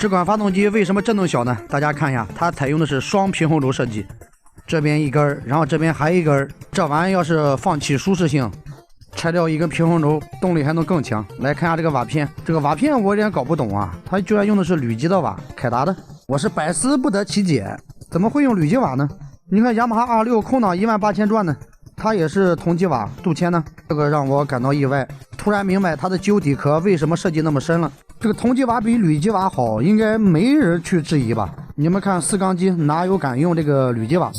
这款发动机为什么震动小呢？大家看一下，它采用的是双平衡轴设计，这边一根，然后这边还一根。这玩意要是放弃舒适性，拆掉一根平衡轴，动力还能更强。来看一下这个瓦片，这个瓦片我有点搞不懂啊，它居然用的是铝基的瓦，凯达的，我是百思不得其解，怎么会用铝基瓦呢？你看雅马哈 R6 空挡18000转呢，它也是同基瓦镀铅呢，这个让我感到意外。突然明白它的基底壳为什么设计那么深了。这个同基瓦比铝基瓦好，应该没人去质疑吧？你们看四缸机哪有敢用这个铝基瓦？